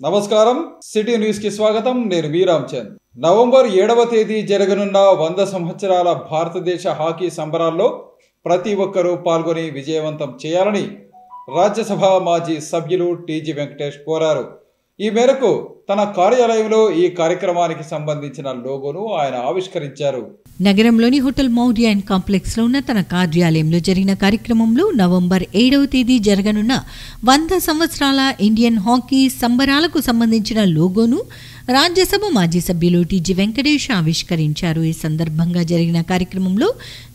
నమస్కారం city news కి స్వాగతం. నేను వీరాంచంద్. నవంబర్ 7వ తేదీ జరగనున్న 100 సంవత్సరాల భారతదేశ హాకీ సంబరాల్లో ప్రతి ఒక్కరూ పాల్గొని విజయవంతం చేయాలని రాజ్యసభ మాజీ సభ్యులు టీజీ వెంకటేష్ కోరారు. ఈ మేరకు తన కార్యాలయంలో ఈ కార్యక్రమానికి సంబంధించిన లోగోను ఆయన ఆవిష్కరించారు. నగరంలోని హోటల్ మౌర్య అండ్ కాంప్లెక్స్ లో ఉన్న తన కార్యాలయంలో జరిగిన కార్యక్రమంలో నవంబర్ 7వ తేదీ జరగనున్న 100 సంవత్సరాల ఇండియన్ హాకీ సంబరాలకు సంబంధించిన లోగోను రాజ్యసభ మాజీ సభ్యులు టీజీ వెంకటేష్ ఆవిష్కరించారు. ఈ సందర్భంగా జరిగిన కార్యక్రమంలో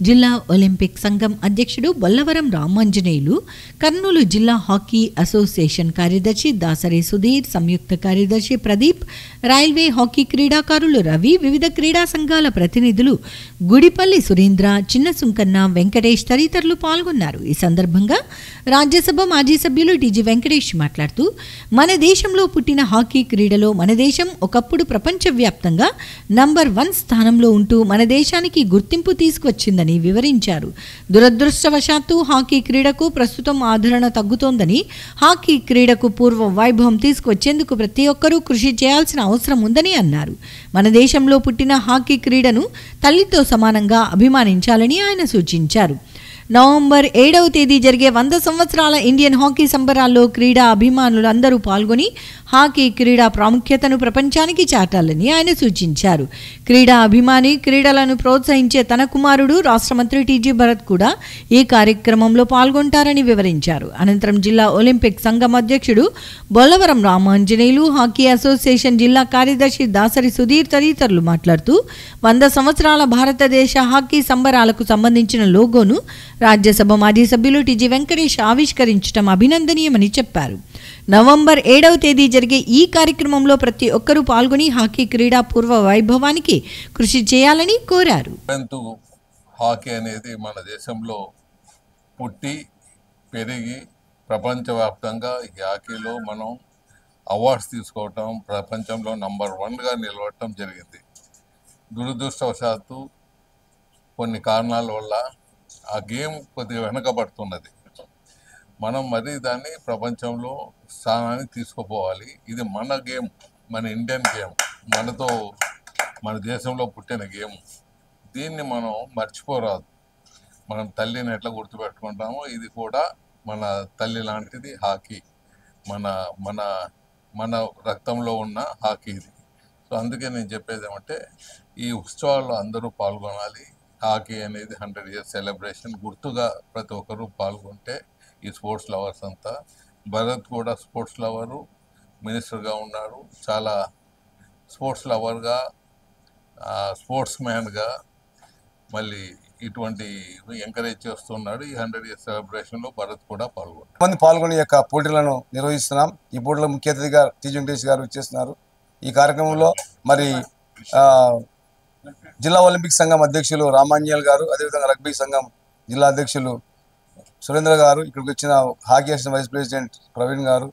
జిల్లా ఒలింపిక్ సంఘం అధ్యక్షుడు బొల్లవరం రామాంజనేయులు, కర్నూలు జిల్లా హాకీ అసోసియేషన్ కార్యదర్శి దాసరి సుధీర్, సంయుక్త కార్యదర్శి ప్రదీప్, రైల్వే హాకీ క్రీడాకారులు రవి, వివిధ క్రీడా సంఘాల ప్రతినిధులు గుడిపల్లి సురేంద్ర, చిన్న సుంకన్న, వెంకటేష్ తదితరులు పాల్గొన్నారు. ఈ సందర్భంగా రాజ్యసభ మాజీ సభ్యులు టీజీ వెంకటేష్ మాట్లాడుతూ, మన దేశంలో పుట్టిన హాకీ క్రీడలో మన దేశం ఒకప్పుడు ప్రపంచవ్యాప్తంగా నంబర్ 1 స్థానంలో ఉంటూ మన దేశానికి గుర్తింపు తీసుకువచ్చిందని వివరించారు. దురదృష్టవశాత్తు హాకీ క్రీడకు ప్రస్తుతం ఆదరణ తగ్గుతోందని, హాకీ క్రీడకు పూర్వ వైభవం తీసుకువచ్చేందుకు ప్రతి ఒక్కరూ కృషి చేయాల్సిన అవసరం ఉందని అన్నారు. మన దేశంలో పుట్టిన హాకీ క్రీడను తల్లితో సమానంగా అభిమానించాలని ఆయన సూచించారు. నవంబర్ 7వ తేదీ జరిగే 100 సంవత్సరాల ఇండియన్ హాకీ సంబరాల్లో క్రీడా అభిమానులు అందరూ పాల్గొని హాకీ క్రీడా ప్రాముఖ్యతను ప్రపంచానికి చాటాలని ఆయన సూచించారు. క్రీడా అభిమాని, క్రీడలను ప్రోత్సహించే తన కుమారుడు రాష్ట్ర మంత్రి టీజీ భరత్ కూడా ఈ కార్యక్రమంలో పాల్గొంటారని వివరించారు. అనంతరం జిల్లా ఒలింపిక్ సంఘం అధ్యక్షుడు బొల్లవరం రామాంజనేయులు, హాకీ అసోసియేషన్ జిల్లా కార్యదర్శి దాసరి సుధీర్ తదితరులు మాట్లాడుతూ 100 సంవత్సరాల భారతదేశ హాకీ సంబరాలకు సంబంధించిన లోగోను రాజ్యసభ మాజీ సభ్యులు టీజీ వెంకటేష్ ఆవిష్కరించడం అభినందనీయమని చెప్పారు. నవంబర్ 7వ తేదీ జరిగే ఈ కార్యక్రమంలో ప్రతి ఒక్కరూ పాల్గొని హాకీ క్రీడా పూర్వ వైభవానికి కృషి చేయాలని కోరారు. హాకీ అనేది మన దేశంలో పుట్టి పెరిగి ప్రపంచవ్యాప్తంగా ఈ హాకీలో మనం అవార్డ్స్ తీసుకోవటం, ప్రపంచంలో నంబర్ 1గా నిలవటం జరిగింది. దురదృష్టవశాత్తు కొన్ని కారణాల వల్ల ఆ గేమ్ కొద్దిగా వెనకబడుతున్నది. మనం మరి దాన్ని ప్రపంచంలో స్థానాన్ని తీసుకుపోవాలి. ఇది మన గేమ్, మన ఇండియన్ గేమ్, మన దేశంలో పుట్టిన గేమ్. దీన్ని మనం మర్చిపోరాదు. మనం తల్లిని ఎట్లా గుర్తుపెట్టుకుంటామో ఇది కూడా మన తల్లి లాంటిది హాకీ. మన మన మన రక్తంలో ఉన్న హాకీ ఇది. సో అందుకే నేను చెప్పేది ఏమంటే, ఈ ఉత్సవాల్లో అందరూ పాల్గొనాలి. హాకీ అనేది 100 years సెలబ్రేషన్. గుర్తుగా ప్రతి ఒక్కరూ పాల్గొంటే ఈ స్పోర్ట్స్ లవర్స్ అంతా. భరత్ కూడా స్పోర్ట్స్ లవరు, మినిస్టర్గా ఉన్నాడు. చాలా స్పోర్ట్స్ లవర్గా, స్పోర్ట్స్ మ్యాన్గా మళ్ళీ ఇటువంటి ఎంకరేజ్ చేస్తున్నాడు. ఈ 100 years సెలబ్రేషన్లో భరత్ కూడా పాల్గొని యొక్క పోటీలను నిర్వహిస్తున్నాం. ఈ పోటీలో ముఖ్య అతిథిగా టీజీ వెంకటేష్ గారు ఇచ్చేస్తున్నారు. ఈ కార్యక్రమంలో మరి జిల్లా ఒలింపిక్ సంఘం అధ్యక్షులు రామాంజనేయులు గారు, అదేవిధంగా రగ్బీ సంఘం జిల్లా అధ్యక్షులు సురేంద్ర గారు, ఇక్కడికి వచ్చిన hockey association vice president Praveen garu,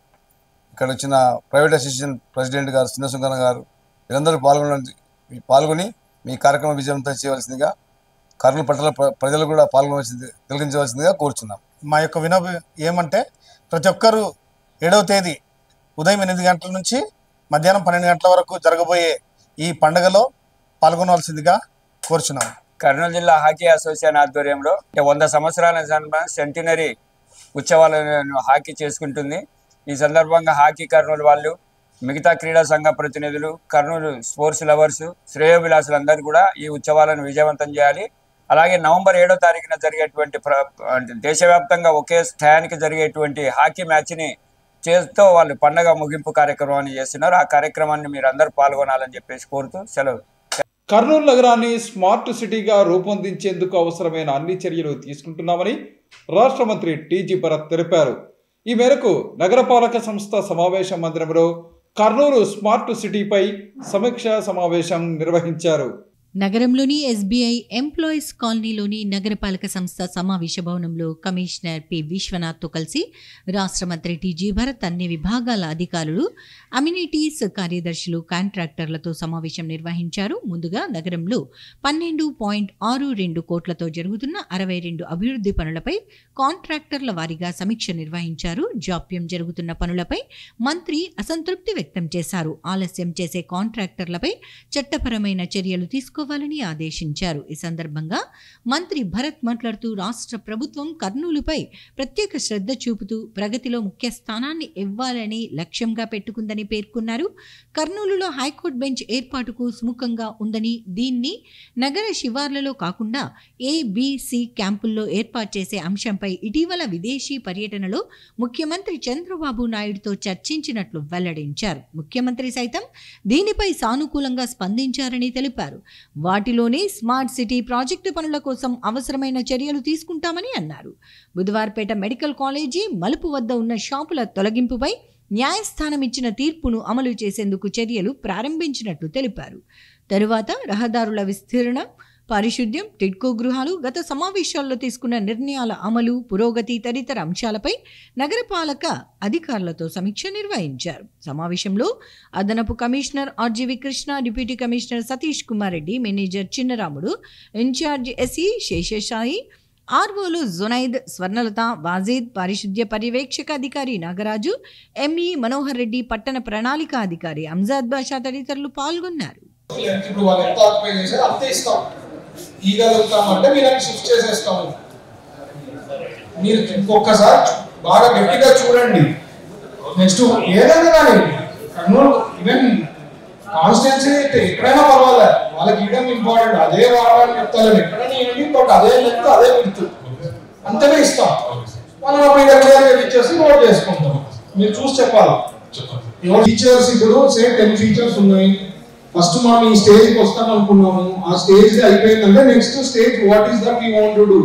ఇక్కడ వచ్చిన ప్రైవేట్ అసోసియేషన్ ప్రెసిడెంట్ గారు చిన్న సుంకన్న గారు, వీరందరూ పాల్గొని మీ కార్యక్రమం విజయవంతం చేయవలసిందిగా, కర్నూలు పట్టణ ప్రజలు కూడా తిలకించవలసిందిగా కోరుచున్నాం. మా యొక్క వినోదం ఏమంటే, ప్రతి ఒక్కరూ 7వ తేదీ ఉదయం 8 గంటల నుంచి మధ్యాహ్నం 12 గంటల వరకు జరగబోయే ఈ పండుగలో పాల్గొనవలసిందిగా కోరుచున్నాం. కర్నూలు జిల్లా హాకీ అసోసియేషన్ ఆధ్వర్యంలో 100 సంవత్సరాల సెంటినరీ ఉత్సవాలను హాకీ చేసుకుంటుంది. ఈ సందర్భంగా హాకీ కర్నూలు వాళ్ళు, మిగతా క్రీడా సంఘ ప్రతినిధులు, కర్నూలు స్పోర్ట్స్ లవర్స్, శ్రేయోభిలాసులు అందరూ కూడా ఈ ఉత్సవాలను విజయవంతం చేయాలి. అలాగే నవంబర్ 7వ తారీఖున జరిగేటువంటి దేశవ్యాప్తంగా ఒకే స్థాయికి జరిగేటువంటి హాకీ మ్యాచ్ని చేస్తూ వాళ్ళు పండగ ముగింపు కార్యక్రమాన్ని చేస్తున్నారు. ఆ కార్యక్రమాన్ని మీరు అందరూ పాల్గొనాలని చెప్పేసి కోరుతూ సెలవు. కర్నూలు నగరాన్ని స్మార్ట్ సిటీగా రూపొందించేందుకు అవసరమైన అన్ని చర్యలు తీసుకుంటున్నామని రాష్ట్ర మంత్రి టీజీ భరత్ తెలిపారు. ఈ మేరకు నగరపాలక సంస్థ సమావేశ మందిరంలో కర్నూలు స్మార్ట్ సిటీపై సమీక్షా సమావేశం నిర్వహించారు. నగరంలోని ఎస్బీఐ ఎంప్లాయీస్ కాలనీలోని నగరపాలక సంస్థ సమావేశ భవనంలో కమిషనర్ పి విశ్వనాథ్తో కలిసి రాష్ట్ర మంత్రి టీజీ భరత్, అన్ని విభాగాల అధికారులు, అమ్యూనిటీస్ కార్యదర్శులు, కాంట్రాక్టర్లతో సమావేశం నిర్వహించారు. ముందుగా నగరంలో 12.62 కోట్లతో జరుగుతున్న 62 అభివృద్ధి పనులపై కాంట్రాక్టర్ల వారీగా సమీక్ష నిర్వహించారు. జాప్యం జరుగుతున్న పనులపై మంత్రి అసంతృప్తి వ్యక్తం చేశారు. ఆలస్యం చేసే కాంట్రాక్టర్లపై చట్టపరమైన చర్యలు తీసుకోవాలని ఆదేశించారు. ఈ సందర్భంగా మంత్రి భరత్ మాట్లాడుతూ రాష్ట్ర ప్రభుత్వం కర్నూలుపై ప్రత్యేక శ్రద్ధ చూపుతూ ప్రగతిలో ముఖ్య స్థానాన్ని ఇవ్వాలని లక్ష్యంగా పెట్టుకుందని పేర్కొన్నారు. కర్నూలులో హైకోర్టు బెంచ్ ఏర్పాటుకు సుముఖంగా ఉందని, దీన్ని నగర శివార్లలో కాకుండా ABC క్యాంపుల్లో ఏర్పాటు చేసే అంశంపై ఇటీవల విదేశీ పర్యటనలో ముఖ్యమంత్రి చంద్రబాబు నాయుడుతో చర్చించినట్లు వెల్లడించారు. ముఖ్యమంత్రి సైతం దీనిపై సానుకూలంగా స్పందించారని తెలిపారు. వాటిలోనే స్మార్ట్ సిటీ ప్రాజెక్టు పనుల కోసం అవసరమైన చర్యలు తీసుకుంటామని అన్నారు. బుధవారపేట మెడికల్ కాలేజీ మలుపు వద్ద ఉన్న షాపుల తొలగింపుపై న్యాయస్థానం ఇచ్చిన తీర్పును అమలు చేసేందుకు చర్యలు ప్రారంభించినట్లు తెలిపారు. తరువాత రహదారుల విస్తరణ, పారిశుద్ధ్యం, టిడ్కో గృహాలు, గత సమావేశాల్లో తీసుకున్న నిర్ణయాల అమలు, పురోగతి తదితర అంశాలపై నగరపాలక అధికారులతో సమీక్ష నిర్వహించారు. సమావేశంలో అదనపు commissioner RGV Krishna, deputy commissioner Satish Kumar Reddy, manager Chinnaramudu, incharge SE Seshasai, ఆర్ఓలు జునైద్, స్వర్ణలత, వాజీద్, పారిశుద్ధ్య పర్యవేక్షక అధికారి నాగరాజు, ఎంఈ మనోహర్ రెడ్డి, పట్టణ ప్రణాళిక అధికారి అంజాద్ బాషా తదితరులు పాల్గొన్నారు. ఈగలుగుతామంటే మీరు షిఫ్ట్ చేసేస్తాము. మీరు ఇంకొకసారి బాగా గట్టిగా చూడండి. నెక్స్ట్ ఏదైనా కానీ కర్నూలు ఈవెన్ కాన్స్టిట్యున్సీ ఎక్కడైనా పర్వాలేదు, వాళ్ళకి ఇవ్వడం ఇంపార్టెంట్. అదే వాడాలని చెప్తాను, ఎక్కడైనా ఇవ్వండి, బట్ అదే లెక్క అదే విడుతు అంతనే ఇస్తాం. మనం అప్పుడు క్లియర్గా ఇచ్చేసి నోట్ చేసుకుంటాం. మీరు చూసి చెప్పాలి. ఫీచర్స్ ఇప్పుడు సేమ్ 10 ఫీచర్స్ ఉన్నాయి. ఫస్ట్ మనం ఈ స్టేజ్కి వస్తాం అనుకున్నాము, ఆ స్టేజ్ అయిపోయిందంటే next stage what is that we want to do,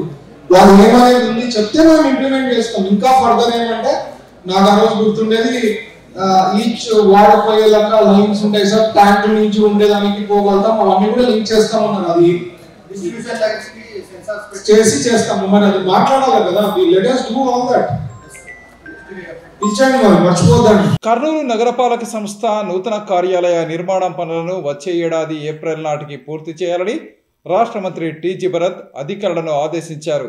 వాళ్ళు ఏమనేది ఉంది చెప్తే మనం ఇంప్లిమెంట్ చేస్తాం. ఇంకా ఫర్దర్ ఏమంటే నాకు ఆ రోజు గుర్తుండేది, ఈచ్ వాడపోయే లెక్క లైన్స్ ఉంటాయి సార్, ట్యాంక్ నుంచి ఉండేదానికి పోగలుగుతాం, అవన్నీ కూడా లింక్ చేస్తామన్నారు. అది చేస్తాము, మరి అది మాట్లాడాలి కదా. Let us do all that. Kurnool నగరపాలక సంస్థ నూతన కార్యాలయ నిర్మాణం పనులను వచ్చే ఏడాది ఏప్రిల్ నాటికి పూర్తి చేయాలని రాష్ట్ర మంత్రి టీజీ భరత్ అధికారులను ఆదేశించారు.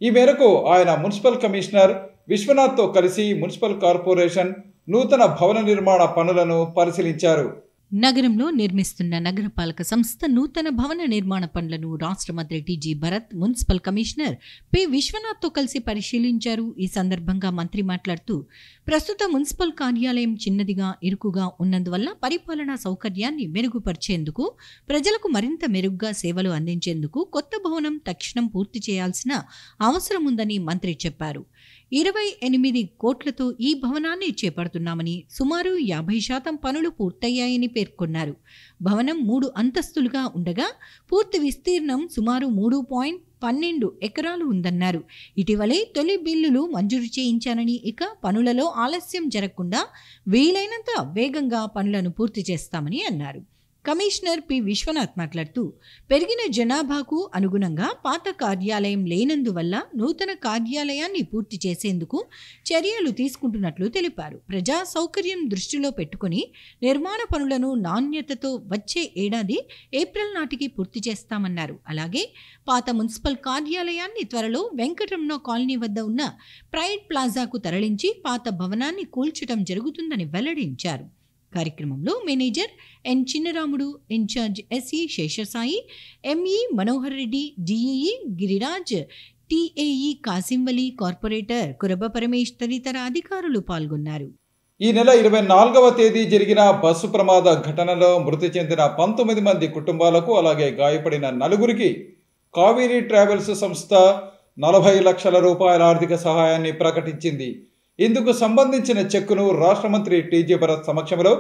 ఈ మేరకు ఆయన మున్సిపల్ కమిషనర్ విశ్వనాథ్తో కలిసి మున్సిపల్ కార్పొరేషన్ నూతన భవన నిర్మాణ పనులను పరిశీలించారు. నగరంలో నిర్మిస్తున్న నగరపాలక సంస్థ నూతన భవన నిర్మాణ పనులను రాష్ట్ర మంత్రి TG Bharath, municipal commissioner P విశ్వనాథ్తో కలిసి పరిశీలించారు. ఈ సందర్భంగా మంత్రి మాట్లాడుతూ ప్రస్తుత మున్సిపల్ కార్యాలయం చిన్నదిగా, ఇరుకుగా ఉన్నందువల్ల పరిపాలనా సౌకర్యాన్ని మెరుగుపరిచేందుకు, ప్రజలకు మరింత మెరుగ్గా సేవలు అందించేందుకు కొత్త భవనం తక్షణం పూర్తి చేయాల్సిన అవసరం ఉందని మంత్రి చెప్పారు. 28 కోట్లతో ఈ భవనాన్ని చేపడుతున్నామని, సుమారు 50% పనులు పూర్తయ్యాయని పేర్కొన్నారు. భవనం 3 అంతస్తులుగా ఉండగా పూర్తి విస్తీర్ణం సుమారు 3.12 ఎకరాలు ఉందన్నారు. ఇటీవలే తొలి బిల్లులు మంజూరు చేయించానని, ఇక పనులలో ఆలస్యం జరగకుండా వీలైనంత వేగంగా పనులను పూర్తి చేస్తామని అన్నారు. కమిషనర్ పి విశ్వనాథ్ మాట్లాడుతూ పెరిగిన జనాభాకు అనుగుణంగా పాత కార్యాలయం లేనందువల్ల నూతన కార్యాలయాన్ని పూర్తి చేసేందుకు చర్యలు తీసుకుంటున్నట్లు తెలిపారు. ప్రజా సౌకర్యం దృష్టిలో పెట్టుకుని నిర్మాణ పనులను నాణ్యతతో వచ్చే ఏడాది ఏప్రిల్ నాటికి పూర్తి చేస్తామన్నారు. అలాగే పాత మున్సిపల్ కార్యాలయాన్ని త్వరలో వెంకటరమణ కాలనీ వద్ద ఉన్న ప్రైడ్ ప్లాజాకు తరలించి పాత భవనాన్ని కూల్చడం జరుగుతుందని వెల్లడించారు. కార్యక్రమంలో manager N Chinnaramudu, incharge SE Seshasai, ME Manohar Reddy, DEE Giriraj, TAE Kasimvali, corporator Kuraba Paramesh తదితర అధికారులు పాల్గొన్నారు. ఈ నెల 24వ తేదీ జరిగిన బస్సు ప్రమాద ఘటనలో మృతి చెందిన 19 మంది కుటుంబాలకు, అలాగే గాయపడిన 4గురికి కావేరీ ట్రావెల్స్ సంస్థ 40 లక్షల రూపాయల ఆర్థిక సహాయాన్ని ప్రకటించింది. ఇందుకు సంబంధించిన చెక్కును రాష్ట్ర మంత్రి టీజీ భరత్ సమక్షంలో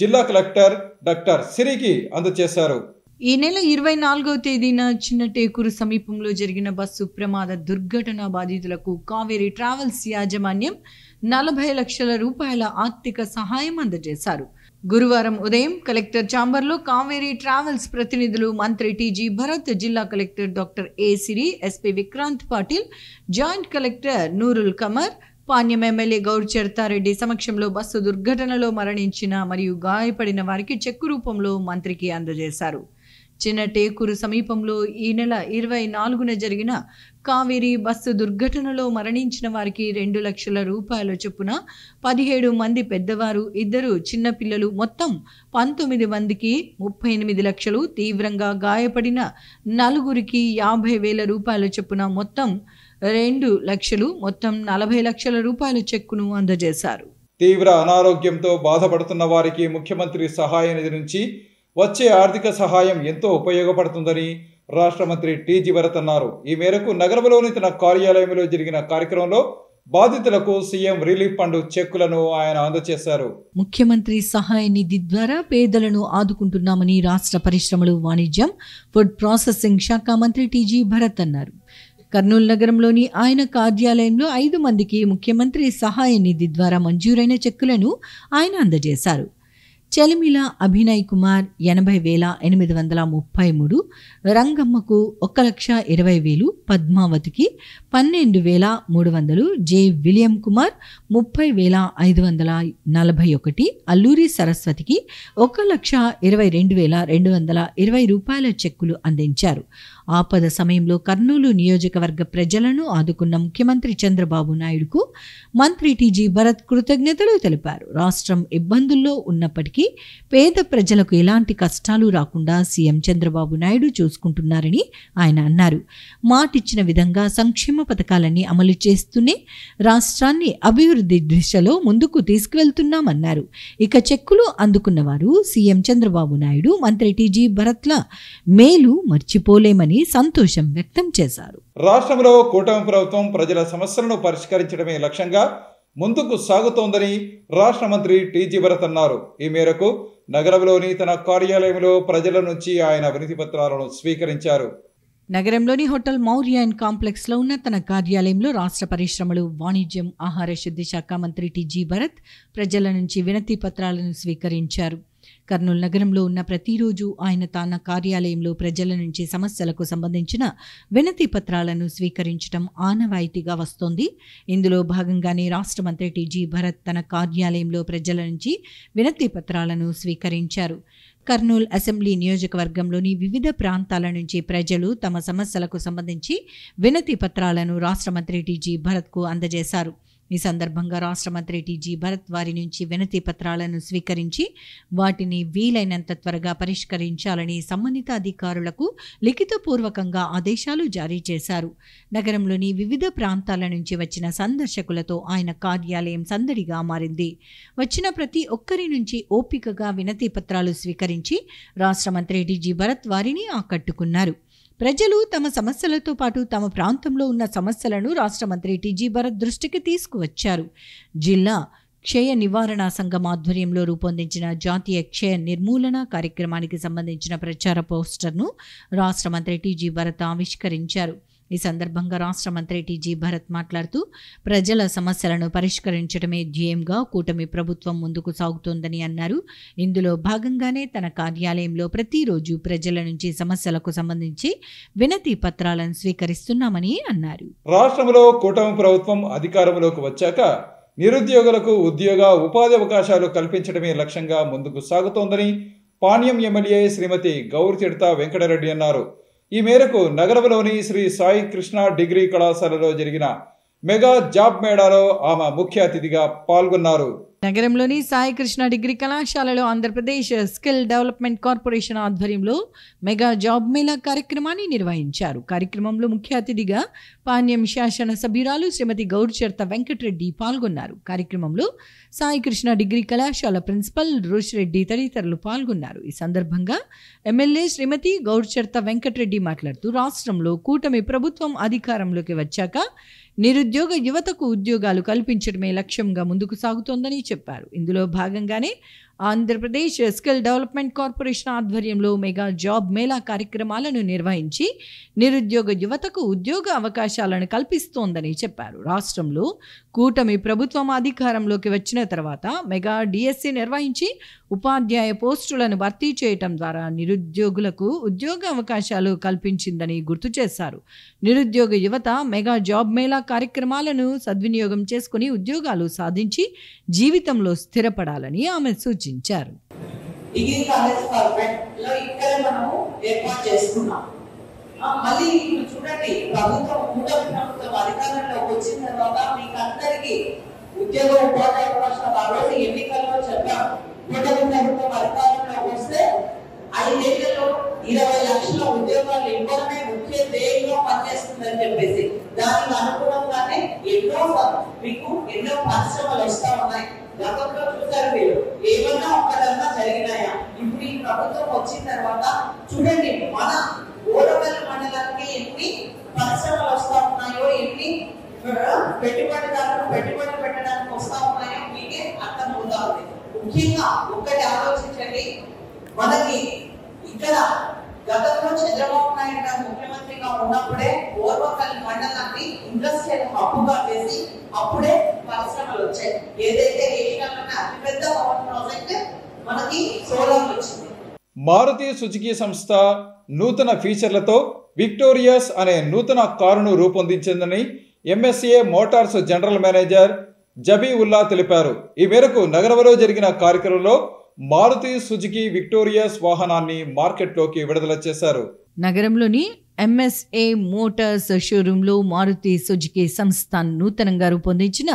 జిల్లా కలెక్టర్ డాక్టర్ సిరికి అందజేశారు. ఈ నెల 24వ తేదీన చిన్నటేకూరు సమీపంలో జరిగిన బస్సు ప్రమాద దుర్ఘటన బాధితులకు కావేరీ ట్రావెల్స్ యాజమాన్యం 40 లక్షల రూపాయల ఆర్థిక సహాయం అందజేశారు. గురువారం ఉదయం కలెక్టర్ ఛాంబర్లో కావేరీ ట్రావెల్స్ ప్రతినిధులు మంత్రి టీజీ భరత్, జిల్లా collector doctor A Siri, SP Vikrant Patil, joint collector Noorul Kamar, Panyam MLA Goud చర్తారెడ్డి సమక్షంలో బస్సు దుర్ఘటనలో మరణించిన మరియు గాయపడిన వారికి చెక్కు రూపంలో మంత్రికి అందజేశారు. చిన్నటేకూరు సమీపంలో ఈ నెల 24న జరిగిన కావేరీ బస్సు దుర్ఘటనలో మరణించిన వారికి 2 లక్షల రూపాయల చొప్పున 17 మంది పెద్దవారు, 2 చిన్నపిల్లలు మొత్తం 19 మందికి 38 లక్షలు, తీవ్రంగా గాయపడిన 4కి 50,000 రూపాయల చొప్పున మొత్తం 2 లక్షలు, మొత్తం 40 లక్షల రూపాయల చెక్కును అందజేశారు. తీవ్ర అనారోగ్యంతో బాధపడుతున్న వారికి ముఖ్యమంత్రి సహాయ నిధి నుంచి వచ్చే ఆర్థిక సహాయం ఎంతో ఉపయోగపడుతుందని రాష్ట్ర మంత్రి టీజీ భరత్ అన్నారు. ఈ మేరకు నగరంలోని తన కార్యాలయంలో జరిగిన కార్యక్రమంలో బాధితులకు సీఎం రిలీఫ్ ఫండ్ చెక్కులను ఆయన అందజేశారు. ముఖ్యమంత్రి సహాయ నిధి ద్వారా పేదలను ఆదుకుంటున్నామని రాష్ట్ర పరిశ్రమలు, వాణిజ్యం, ఫుడ్ ప్రాసెసింగ్ శాఖ మంత్రి టీజీ భరత్ అన్నారు. కర్నూలు నగరంలోని ఆయన కార్యాలయంలో 5 మందికి ముఖ్యమంత్రి సహాయ నిధి ద్వారా మంజూరైన చెక్కులను ఆయన అందజేశారు. చెలిమిల అభినయ్ కుమార్ 80,833, రంగమ్మకు 1,20,000, పద్మావతికి 12,300, జె విలియం కుమార్ 30,541, అల్లూరి సరస్వతికి 1,22,220 రూపాయల చెక్కులు అందించారు. ఆపద సమయంలో కర్నూలు నియోజకవర్గ ప్రజలను ఆదుకున్న ముఖ్యమంత్రి చంద్రబాబు నాయుడుకు మంత్రి టీజీ భరత్ కృతజ్ఞతలు తెలిపారు. రాష్ట్రం ఇబ్బందుల్లో ఉన్నప్పటికీ పేద ప్రజలకు ఎలాంటి కష్టాలు రాకుండా సీఎం చంద్రబాబు నాయుడు చూసుకుంటున్నారని ఆయన అన్నారు. మాటిచ్చిన విధంగా సంక్షేమ పథకాలన్నీ అమలు చేస్తూనే రాష్ట్రాన్ని అభివృద్ధి దిశలో ముందుకు తీసుకువెళ్తున్నామన్నారు. ఇక చెక్కులు అందుకున్నవారు సీఎం చంద్రబాబు నాయుడు, మంత్రి టీజీ భరత్ల మేలు మర్చిపోలేమని సంతోషం వ్యక్తం చేశారు. రాష్ట్రంలో కూటమి ప్రభుత్వం ప్రజల సమస్యలను పరిష్కరించడమే లక్ష్యంగా ముందుకు సాగుతోందని రాష్ట్ర మంత్రి టీజీ భరత్ అన్నారు. ఈ మేరకు నగరంలోని తన కార్యాలయంలో ప్రజల నుంచి ఆయన వినతి పత్రాలను స్వీకరించారు. నగరంలోని హోటల్ మౌర్య అండ్ కాంప్లెక్స్లో ఉన్న తన కార్యాలయంలో రాష్ట్ర పరిశ్రమలు, వాణిజ్యం, ఆహార శుద్ధి శాఖ మంత్రి టీజీ భరత్ ప్రజల నుంచి వినతి పత్రాలను స్వీకరించారు. కర్నూలు నగరంలో ఉన్న ప్రతిరోజు ఆయన తన కార్యాలయంలో ప్రజల నుంచి సమస్యలకు సంబంధించిన వినతి పత్రాలను స్వీకరించడం ఆనవాయితీగా వస్తోంది. ఇందులో భాగంగానే రాష్ట్ర మంత్రి టీజీ భరత్ తన కార్యాలయంలో ప్రజల నుంచి వినతి పత్రాలను స్వీకరించారు. కర్నూలు అసెంబ్లీ నియోజకవర్గంలోని వివిధ ప్రాంతాల నుంచి ప్రజలు తమ సమస్యలకు సంబంధించి వినతి పత్రాలను రాష్ట్ర మంత్రి టీజీ భరత్కు అందజేశారు. ఈ సందర్భంగా రాష్ట్ర మంత్రి టీజీ భరత్ వారి నుంచి వినతి పత్రాలను స్వీకరించి వాటిని వీలైనంత త్వరగా పరిష్కరించాలని సంబంధిత అధికారులకు లిఖితపూర్వకంగా ఆదేశాలు జారీ చేశారు. నగరంలోని వివిధ ప్రాంతాల నుంచి వచ్చిన సందర్శకులతో ఆయన కార్యాలయం సందడిగా మారింది. వచ్చిన ప్రతి ఒక్కరి నుంచి ఓపికగా వినతి పత్రాలు స్వీకరించి రాష్ట్ర మంత్రి టీజీ భరత్ వారిని ఆకట్టుకున్నారు. ప్రజలు తమ సమస్యలతో పాటు తమ ప్రాంతంలో ఉన్న సమస్యలను రాష్ట్ర మంత్రి టీజీ భరత్ దృష్టికి తీసుకువచ్చారు. జిల్లా క్షయ నివారణ సంఘం ఆధ్వర్యంలో రూపొందించిన జాతీయ క్షయ నిర్మూలన కార్యక్రమానికి సంబంధించిన ప్రచార పోస్టర్ను రాష్ట్ర మంత్రి టీజీ భరత్ ఆవిష్కరించారు. ఈ సందర్భంగా రాష్ట్ర మంత్రి టీజీ భరత్ మాట్లాడుతూ ప్రజల సమస్యలను పరిష్కరించడమే ధ్యేయంగా కూటమి ప్రభుత్వం ముందుకు సాగుతోందని అన్నారు. ఇందులో భాగంగానే తన కార్యాలయంలో ప్రతిరోజు ప్రజల నుంచి సమస్యలకు సంబంధించి వినతి పత్రాలను స్వీకరిస్తున్నామని అన్నారు. రాష్ట్రంలో కూటమి ప్రభుత్వం అధికారంలోకి వచ్చాక నిరుద్యోగులకు ఉద్యోగ ఉపాధి అవకాశాలు కల్పించడమే లక్ష్యంగా ముందుకు సాగుతోందని పాణ్యం ఎమ్మెల్యే శ్రీమతి గౌరిచెడత వెంకటరెడ్డి అన్నారు. ఈ మేరకు నగరంలోని శ్రీ సాయి కృష్ణ డిగ్రీ కళాశాలలో జరిగిన మెగా జాబ్ మేళాలో ఆమె ముఖ్య అతిథిగా పాల్గొన్నారు. నగరంలోని సాయి కృష్ణ డిగ్రీ కళాశాలలో ఆంధ్రప్రదేశ్ స్కిల్ డెవలప్మెంట్ కార్పొరేషన్ ఆధ్వర్యంలో మెగా జాబ్ మేళా కార్యక్రమాన్ని నిర్వహించారు. కార్యక్రమంలో ముఖ్య అతిథిగా పాణ్యం శాసన సభ్యురాలు శ్రీమతి గౌడ్ చర్త వెంకటరెడ్డి పాల్గొన్నారు. కార్యక్రమంలో సాయి కృష్ణ డిగ్రీ కళాశాల ప్రిన్సిపల్ రోష్ రెడ్డి తదితరులు పాల్గొన్నారు. ఈ సందర్భంగా ఎమ్మెల్యే శ్రీమతి గౌడ్ చర్త వెంకటరెడ్డి మాట్లాడుతూ రాష్ట్రంలో కూటమి ప్రభుత్వం అధికారంలోకి వచ్చాక నిరుద్యోగ యువతకు ఉద్యోగాలు కల్పించడమే లక్ష్యంగా ముందుకు సాగుతోందని చెప్పారు. ఇందులో భాగంగానే ఆంధ్రప్రదేశ్ స్కిల్ డెవలప్మెంట్ కార్పొరేషన్ ఆధ్వర్యంలో మెగా జాబ్ మేళా కార్యక్రమాలను నిర్వహించి నిరుద్యోగ యువతకు ఉద్యోగ అవకాశాలను కల్పిస్తోందని చెప్పారు. రాష్ట్రంలో కూటమి ప్రభుత్వం అధికారంలోకి వచ్చిన తర్వాత మెగా డిఎస్సి నిర్వహించి ఉపాధ్యాయ పోస్టులను భర్తీ చేయటం ద్వారా నిరుద్యోగులకు ఉద్యోగ అవకాశాలు కల్పించిందని గుర్తు చేశారు. నిరుద్యోగ యువత మెగా జాబ్ మేళా కార్యక్రమాలను సద్వినియోగం చేసుకుని ఉద్యోగాలు సాధించి జీవితంలో స్థిరపడాలని ఆమె సూచించారు. డిగ్రీ కాలేజ్ ఫార్మాట్లో ఇక్కడ మనము ఏర్పాటు చేసుకున్నాం. మళ్ళీ ఇప్పుడు చూడండి, కూటమి ప్రభుత్వం అధికారంలోకి వచ్చిన తర్వాత మీకు అందరికీ ఉద్యోగ ఉపాధి అవకాశాలు ఆ రోజు ఎన్నికల్లో చెప్పాం. కూటమి ప్రభుత్వం అధికారంలోకి వస్తే 5 ఏళ్లలో 20 లక్షల ఉద్యోగాలు ఇవ్వడమే ముఖ్య ధ్యేయంగా పనిచేస్తుందని చెప్పేసి దానికి అనుగుణంగానే మీకు ఎన్నో పరిశ్రమలు వస్తా ఉన్నాయి. గతంలో చూసారు మీరు, ఏమన్నా ఒక్కడన్నా జరిగినాయా? ఇప్పుడు ఈ ప్రభుత్వం వచ్చిన తర్వాత చూడండి, మన ఓరవల్లి మండలానికి ఎన్ని పరిశ్రమలు వస్తా ఉన్నాయో, ఎన్ని పెట్టుబడిదారులు పెట్టుబడి పెట్టడానికి వస్తా ఉన్నాయో మీకే అర్థమవుతా ఉంది. ముఖ్యంగా ఒక్కటి ఆలోచించండి, మనకి ఇక్కడ గతంలో చంద్రబాబు నాయుడు గారు ముఖ్యమంత్రిగా ఉన్నప్పుడే ఓర్వకల్ మండలాన్ని ఇండస్ట్రియల్ హబ్గా చేసి అప్పుడే పరిశ్రమలు వచ్చాయి. ఏదైతే ఏషియాలోనే అతిపెద్ద పవర్ ప్రాజెక్ట్ మనకి సోలార్ వచ్చింది. మారుతి సుజుకి సంస్థ నూతన ఫీచర్లతో విక్టోరియస్ అనే నూతన కారును రూపొందించిందని ఎంఎస్ఏ మోటార్స్ జనరల్ మేనేజర్ జబీఉల్లా తెలిపారు. ఈ మేరకు నగరంలో జరిగిన కార్యక్రమంలో మారుతి సుజుకి విక్టోరియస్ వాహనాన్ని మార్కెట్లోకి విడుదల చేశారు. నగరంలోని ఎంఎస్ఏ మోటార్స్ షోరూంలో మారుతి సుజుకి సంస్థ నూతనంగా రూపొందించిన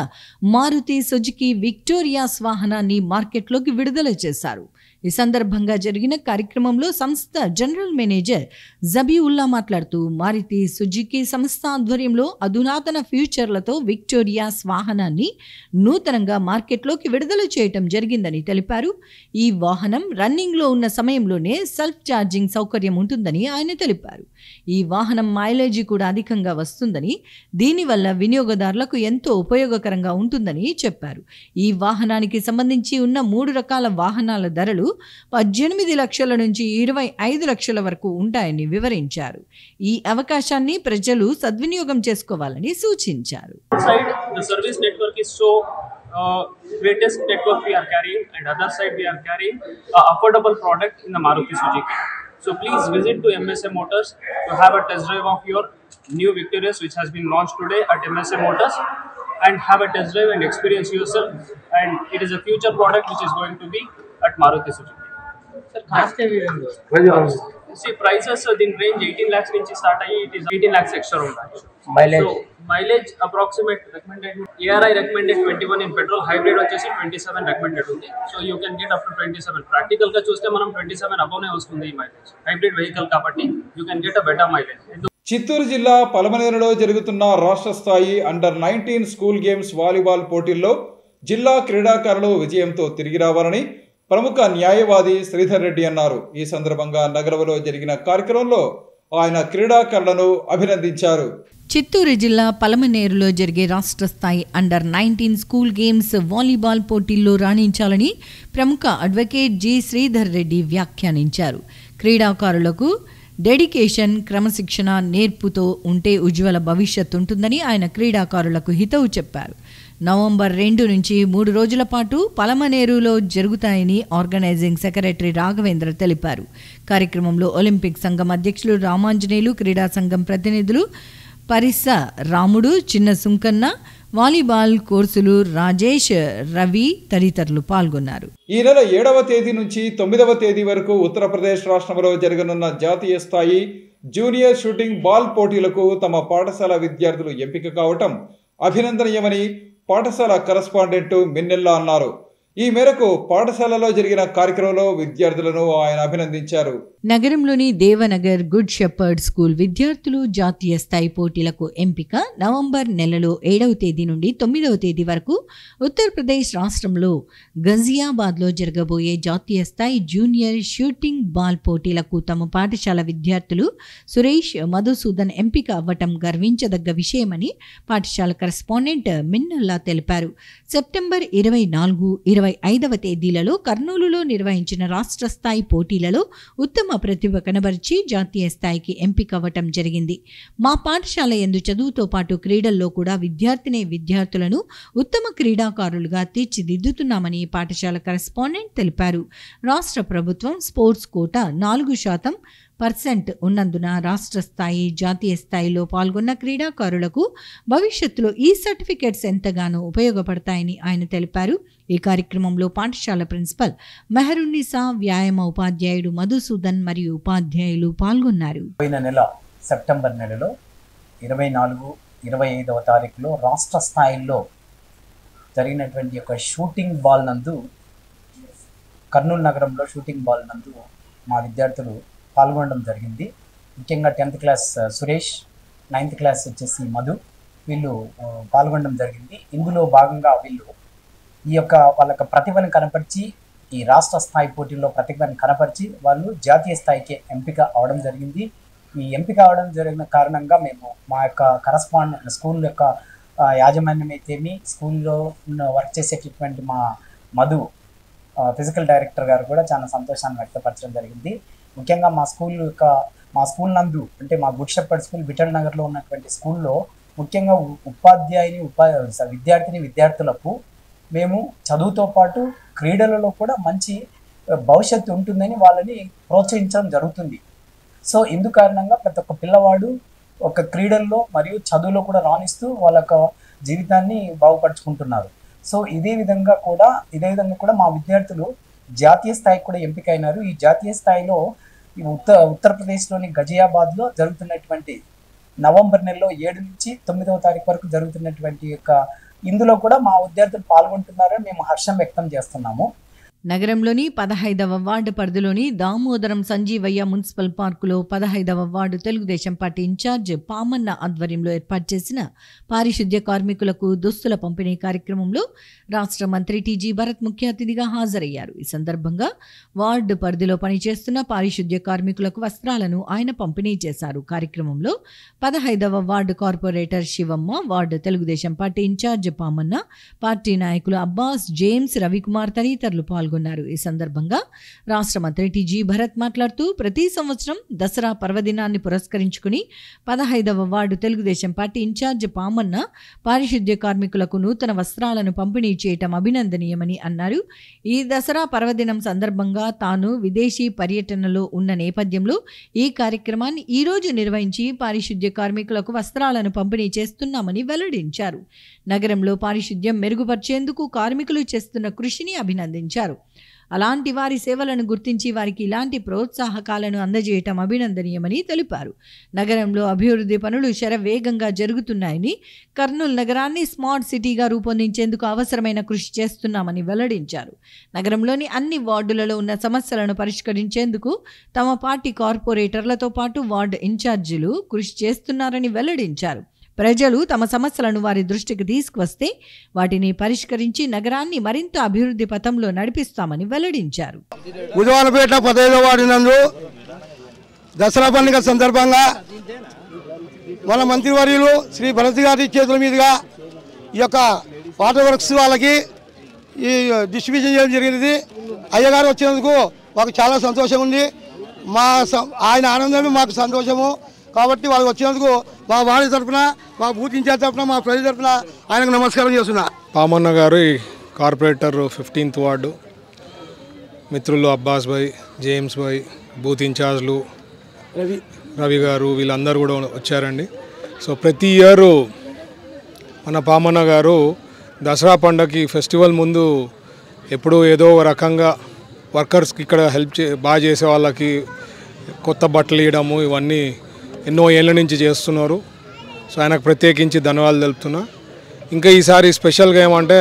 మారుతి సుజుకి విక్టోరియాస్ వాహనాన్ని మార్కెట్లోకి విడుదల చేశారు. ఈ సందర్భంగా జరిగిన కార్యక్రమంలో సంస్థ జనరల్ మేనేజర్ జబీఉల్లా మాట్లాడుతూ మారుతి సుజుకి సంస్థ ఆధ్వర్యంలో అధునాతన ఫ్యూచర్లతో విక్టోరియాస్ వాహనాన్ని నూతనంగా మార్కెట్లోకి విడుదల చేయటం జరిగిందని తెలిపారు. ఈ వాహనం రన్నింగ్లో ఉన్న సమయంలోనే సెల్ఫ్ ఛార్జింగ్ సౌకర్యం ఉంటుందని ఆయన తెలిపారు. ఈ వాహనం మైలేజీ కూడా అధికంగా వస్తుందని, దీనివల్ల వినియోగదారులకు ఎంతో ఉపయోగకరంగా ఉంటుందని చెప్పారు. ఈ వాహనానికి సంబంధించి ఉన్న 3 రకాల వాహనాల ధరలు 18 లక్షల నుంచి 25 లక్షల వరకు ఉంటాయని వివరించారు. ఈ అవకాశాన్ని ప్రజలు సద్వినియోగం చేసుకోవాలని సూచించారు. Greatest network we are carrying, and other side we are carrying affordable product in the Maruti Suzuki. So please visit to MSA Motors to have a test drive of your new Victorious, which has been launched today at MSA Motors, and have a test drive and experience yourself. And it is a future product which is going to be at Maruti Suzuki. Sir, cost see prices in range 18 lakhs నుంచి start అయ్యి it is 18 lakhs extra ఉంటాయి. So mileage approximate recommended ARI recommended 21 in petrol, hybrid వచ్చేసి 27 recommended ఉంది. So you can get up to 27. Practical గా చూస్తే మనం 27 above నే వస్తుంది ఈ మైలేజ్. హైబ్రిడ్ వెహికల్ కాబట్టి you can get a better mileage. Chittoor జిల్లా పలమనేరులో జరుగుతున్న రాష్ట్ర స్థాయి అండర్-19 స్కూల్ గేమ్స్ వాలీబాల్ పోటీల్లో జిల్లా క్రీడాకారులు విజయంతో తిరిగి రావాలని ప్రముఖ న్యాయవాది శ్రీధర్ రెడ్డి అన్నారు. ఈ సందర్భంగా నగరంలో జరిగిన కార్యక్రమంలో ఆయన క్రీడాకారులను అభినందించారు. చిత్తూరు జిల్లా పలమనేరులో జరిగే రాష్ట్ర స్థాయి అండర్-19 స్కూల్ గేమ్స్ వాలీబాల్ పోటీల్లో రాణించాలని ప్రముఖ అడ్వకేట్ జి శ్రీధర్ రెడ్డి వ్యాఖ్యానించారు. క్రీడాకారులకు డెడికేషన్, క్రమశిక్షణ, నేర్పుతో ఉంటే ఉజ్వల భవిష్యత్తు ఉంటుందని ఆయన క్రీడాకారులకు హితవు చెప్పారు. నవంబర్ 2 నుంచి 3 రోజుల పాటు పలమనేరులో జరుగుతాయని ఆర్గనైజింగ్ సెక్రటరీ రాఘవేంద్ర తెలిపారు. కార్యక్రమంలో ఒలింపిక్ సంఘం అధ్యక్షులు రామాంజనేయులు, క్రీడా సంఘం ప్రతినిధులు పరిస రాముడు, చిన్న సుంకన్న, వాలీబాల్ కోర్సులు రాజేష్, రవి తదితరులు పాల్గొన్నారు. ఈ నెల 7వ తేదీ నుంచి 9వ తేదీ వరకు ఉత్తరప్రదేశ్ రాష్ట్రంలో జరగనున్న జాతీయ స్థాయి జూనియర్ షూటింగ్ బాల్ పోటీలకు తమ పాఠశాల విద్యార్థులు ఎంపిక కావటం అభినందనీయమని పాఠశాల కరస్పాండెంట్ మిన్నెల్లా అన్నారు. ఈ మేరకు పాఠశాలలో జరిగిన కార్యక్రమంలో విద్యార్థులను ఆయన అభినందించారు. నగరంలోని దేవనగర్ గుడ్ షెపర్డ్ స్కూల్ విద్యార్థులు జాతీయ స్థాయి పోటీలకు ఎంపిక నవంబర్ నెలలో 7వ తేదీ నుండి 9వ తేదీ వరకు ఉత్తరప్రదేశ్ రాష్ట్రంలో గజియాబాద్లో జరగబోయే జాతీయ స్థాయి జూనియర్ షూటింగ్ బాల్ పోటీలకు తమ పాఠశాల విద్యార్థులు సురేష్, మధుసూదన్ ఎంపిక అవ్వటం గర్వించదగ్గ విషయమని పాఠశాల కరెస్పాండెంట్ మిన్నల్లా తెలిపారు. సెప్టెంబర్ 24, 25వ తేదీలలో కర్నూలులో నిర్వహించిన రాష్ట్ర స్థాయి పోటీలలో ఉత్తమ ప్రతిభ కనబరిచి జాతీయ స్థాయికి ఎంపికవ్వటం జరిగింది. మా పాఠశాల యందు చదువుతో పాటు క్రీడల్లో కూడా విద్యార్థులను ఉత్తమ క్రీడాకారులుగా తీర్చిదిద్దుతున్నామని పాఠశాల కరెస్పాండెంట్ తెలిపారు. రాష్ట్ర ప్రభుత్వం స్పోర్ట్స్ కోటా 4% ఉన్నందున రాష్ట్ర స్థాయి, జాతీయ స్థాయిలో పాల్గొన్న క్రీడాకారులకు భవిష్యత్తులో ఈ సర్టిఫికెట్స్ ఎంతగానో ఉపయోగపడతాయని ఆయన తెలిపారు. ఈ కార్యక్రమంలో పాఠశాల ప్రిన్సిపల్ మెహరున్నిసా, వ్యాయామ ఉపాధ్యాయుడు మధుసూదన్ మరియు ఉపాధ్యాయులు పాల్గొన్నారు. పోయిన నెల సెప్టెంబర్ నెలలో 24, 25వ తారీఖులో రాష్ట్ర స్థాయిలో జరిగినటువంటి యొక్క షూటింగ్ బాల్ నందు, కర్నూలు నగరంలో షూటింగ్ బాల్ నందు మా విద్యార్థులు పాల్గొనడం జరిగింది. ముఖ్యంగా 10th class Suresh, 9th class వచ్చేసి మధు, వీళ్ళు పాల్గొనడం జరిగింది. ఇందులో భాగంగా వీళ్ళు ఈ యొక్క వాళ్ళ ప్రతిభను కనపరిచి, ఈ రాష్ట్ర స్థాయి పోటీల్లో ప్రతిభను కనపరిచి వాళ్ళు జాతీయ స్థాయికి ఎంపిక అవడం జరిగింది. ఈ ఎంపిక అవడం జరిగిన కారణంగా మేము మా యొక్క కరస్పాండెంట్ స్కూల్ యొక్క యాజమాన్యం అయితేమి, స్కూల్లో వర్క్ చేసేటటువంటి మా మధు ఫిజికల్ డైరెక్టర్ గారు కూడా చాలా సంతోషాన్ని వ్యక్తపరచడం జరిగింది. ముఖ్యంగా మా స్కూల్ నందు, అంటే మా గుడ్ షెపర్డ్ స్కూల్ విఠల్ నగర్లో ఉన్నటువంటి స్కూల్లో ముఖ్యంగా విద్యార్థులకు మేము చదువుతో పాటు క్రీడలలో కూడా మంచి భవిష్యత్తు ఉంటుందని వాళ్ళని ప్రోత్సహించడం జరుగుతుంది. సో ఇందు కారణంగా ప్రతి ఒక్క పిల్లవాడు ఒక క్రీడల్లో మరియు చదువులో కూడా రాణిస్తూ వాళ్ళ జీవితాన్ని బాగుపరుచుకుంటున్నారు. సో ఇదే విధంగా కూడా మా విద్యార్థులు జాతీయ స్థాయికి కూడా ఎంపికైనారు. ఈ జాతీయ స్థాయిలో ఉత్తరప్రదేశ్లోని గజియాబాద్లో జరుగుతున్నటువంటి నవంబర్ నెలలో 7 నుంచి 9వ తారీఖు వరకు జరుగుతున్నటువంటి ఇందులో కూడా మా విద్యార్థులు పాల్గొంటున్నారని మేము హర్షం వ్యక్తం చేస్తున్నాము. నగరంలోని 15వ వార్డు పరిధిలోని దామోదరం సంజీవయ్య మున్సిపల్ పార్కులో 15వ వార్డు తెలుగుదేశం పార్టీ ఇన్ఛార్జ్ పామన్న ఆధ్వర్యంలో ఏర్పాటు చేసిన పారిశుద్ధ్య కార్మికులకు దుస్తుల పంపిణీ కార్యక్రమంలో రాష్ట్ర మంత్రి టీజీ భరత్ ముఖ్య అతిథిగా హాజరయ్యారు. ఈ సందర్భంగా వార్డు పరిధిలో పనిచేస్తున్న పారిశుద్ధ్య కార్మికులకు వస్త్రాలను ఆయన పంపిణీ చేశారు. కార్యక్రమంలో 15వ ward corporator Sivamma, ward Telugu Desam party incharge Pamanna, party నాయకులు అబ్బాస్, జేమ్స్, రవికుమార్ తదితరులు పాల్గొన్నారు. ఈ సందర్భంగా రాష్ట్ర మంత్రి టీజీ భరత్ మాట్లాడుతూ ప్రతి సంవత్సరం దసరా పర్వదినాన్ని పురస్కరించుకుని 15వ వార్డు తెలుగుదేశం పార్టీ ఇన్ఛార్జ్ పామన్న పారిశుద్ధ్య కార్మికులకు నూతన వస్త్రాలను పంపిణీ చేయటం అభినందనీయమని అన్నారు. ఈ దసరా పర్వదినం సందర్భంగా తాను విదేశీ పర్యటనలో ఉన్న నేపథ్యంలో ఈ కార్యక్రమాన్ని ఈ రోజు నిర్వహించి పారిశుద్ధ్య కార్మికులకు వస్త్రాలను పంపిణీ చేస్తున్నామని వెల్లడించారు. నగరంలో పారిశుద్ధ్యం మెరుగుపరిచేందుకు కార్మికులు చేస్తున్న కృషిని అభినందించారు. అలాంటి వారి సేవలను గుర్తించి వారికి ఇలాంటి ప్రోత్సాహకాలను అందజేయటం అభినందనీయమని తెలిపారు. నగరంలో అభివృద్ధి పనులు శరవేగంగా జరుగుతున్నాయని, కర్నూలు నగరాన్ని స్మార్ట్ సిటీగా రూపొందించేందుకు అవసరమైన కృషి చేస్తున్నామని వెల్లడించారు. నగరంలోని అన్ని వార్డులలో ఉన్న సమస్యలను పరిష్కరించేందుకు తమ పార్టీ కార్పొరేటర్లతో పాటు వార్డు ఇన్ఛార్జీలు కృషి చేస్తున్నారని వెల్లడించారు. ప్రజలు తమ సమస్యలను వారి దృష్టికి తీసుకువస్తే వాటిని పరిష్కరించి నగరాన్ని మరింత అభివృద్ధి పథంలో నడిపిస్తామని వెల్లడించారు. ఉదవాలపేట 15వ వార్డు నందు దసరా పండుగ సందర్భంగా మన మంత్రివర్యులు శ్రీ భరత్ గారి చేతుల మీదుగా ఈ యొక్క వాటర్ వర్క్స్ వాళ్ళకి ఈ డిస్ట్రిబ్యూషన్ చేయడం జరిగింది. అయ్యగారు వచ్చినందుకు మాకు చాలా సంతోషం ఉంది. ఆయన ఆనందమే మాకు సంతోషము. కాబట్టి వాళ్ళు వచ్చినందుకు మా వార్డు తరఫున, మా బూత్ ఇన్ఛార్జ్ తరఫున, మా ప్రజల తరఫున ఆయనకు నమస్కారం చేస్తున్నా. పామన్న గారు కార్పొరేటర్ 15th వార్డు, మిత్రులు అబ్బాస్ భాయ్, జేమ్స్ భాయ్, బూత్ ఇన్ఛార్జ్లు రవి గారు, వీళ్ళందరూ కూడా వచ్చారండి. సో ప్రతి ఇయర్ మన పామన్న గారు దసరా పండుగకి ఫెస్టివల్ ముందు ఎప్పుడూ ఏదో రకంగా వర్కర్స్కి ఇక్కడ బాగా చేసే వాళ్ళకి కొత్త బట్టలు ఇవ్వడము ఇవన్నీ ఎన్నో ఏళ్ళ నుంచి చేస్తున్నారు. సో ఆయనకు ప్రత్యేకించి ధన్యవాదాలు తెలుపుతున్నా. ఇంకా ఈసారి స్పెషల్గా ఏమంటే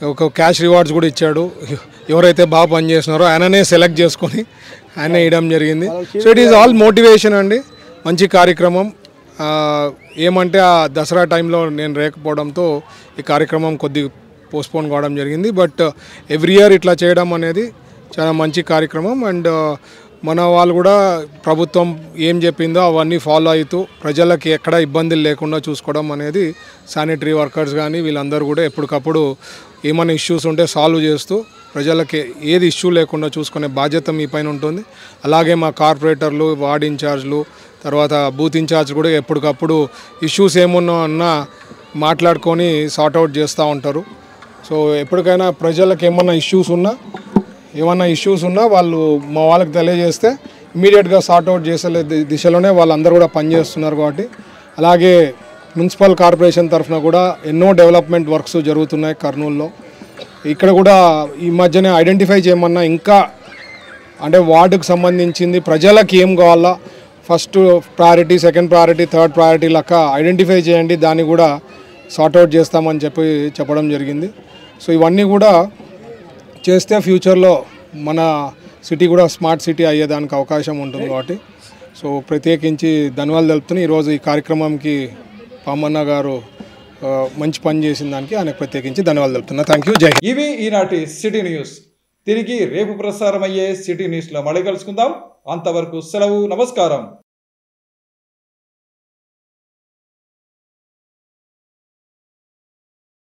ఒక క్యాష్ రివార్డ్స్ కూడా ఇచ్చాడు. ఎవరైతే బాగా పనిచేస్తున్నారో ఆయననే సెలెక్ట్ చేసుకొని ఆయనే ఇవ్వడం జరిగింది. So it is all motivation అండి, మంచి కార్యక్రమం. ఏమంటే ఆ దసరా టైంలో నేను లేకపోవడంతో ఈ కార్యక్రమం కొద్దిగా పోస్ట్పోన్ కావడం జరిగింది. బట్ ఎవ్రీ ఇయర్ ఇట్లా చేయడం అనేది చాలా మంచి కార్యక్రమం. అండ్ మన వాళ్ళు కూడా ప్రభుత్వం ఏం చెప్పిందో అవన్నీ ఫాలో అవుతూ ప్రజలకి ఎక్కడ ఇబ్బందులు లేకుండా చూసుకోవడం అనేది, శానిటరీ వర్కర్స్ కానీ వీళ్ళందరూ కూడా ఎప్పటికప్పుడు ఏమైనా ఇష్యూస్ ఉంటే సాల్వ్ చేస్తూ ప్రజలకి ఏది ఇష్యూ లేకుండా చూసుకునే బాధ్యత మీ పైన ఉంటుంది. అలాగే మా కార్పొరేటర్లు, వార్డ్ ఇన్ఛార్జ్లు, తర్వాత బూత్ ఇన్ఛార్జ్ కూడా ఎప్పటికప్పుడు ఇష్యూస్ ఏమున్నా మాట్లాడుకొని సార్ట్అవుట్ చేస్తూ ఉంటారు. సో ఎప్పటికైనా ప్రజలకు ఏమన్నా ఇష్యూస్ ఉన్నా వాళ్ళు మా వాళ్ళకి తెలియజేస్తే ఇమీడియట్గా సార్ట్అవుట్ చేసే దిశలోనే వాళ్ళందరూ కూడా పనిచేస్తున్నారు. కాబట్టి అలాగే మున్సిపల్ కార్పొరేషన్ తరఫున కూడా ఎన్నో డెవలప్మెంట్ వర్క్స్ జరుగుతున్నాయి కర్నూలులో. ఇక్కడ కూడా ఈ మధ్యనే ఐడెంటిఫై చేయమన్నా ఇంకా అంటే వార్డుకు సంబంధించింది ప్రజలకు ఏం కావాలా, first priority, second priority, third priority లెక్క ఐడెంటిఫై చేయండి, దాన్ని కూడా సార్ట్అవుట్ చేస్తామని చెప్పడం జరిగింది. సో ఇవన్నీ కూడా చేస్తే ఫ్యూచర్లో మన సిటీ కూడా స్మార్ట్ సిటీ అయ్యేదానికి అవకాశం ఉంటుంది. కాబట్టి సో ప్రత్యేకించి ధన్యవాదాలు తెలుపుతూ ఈరోజు ఈ కార్యక్రమంకి పామన్న గారు మంచి పని చేసిన దానికి ఆయనకు ప్రత్యేకించి ధన్యవాదాలు తెలుపుతున్నా. Thank you. జై హింద్. ఇవి ఈనాటి సిటీ న్యూస్. తిరిగి రేపు ప్రసారమయ్యే సిటీ న్యూస్లో మళ్ళీ కలుసుకుందాం. అంతవరకు సెలవు. నమస్కారం.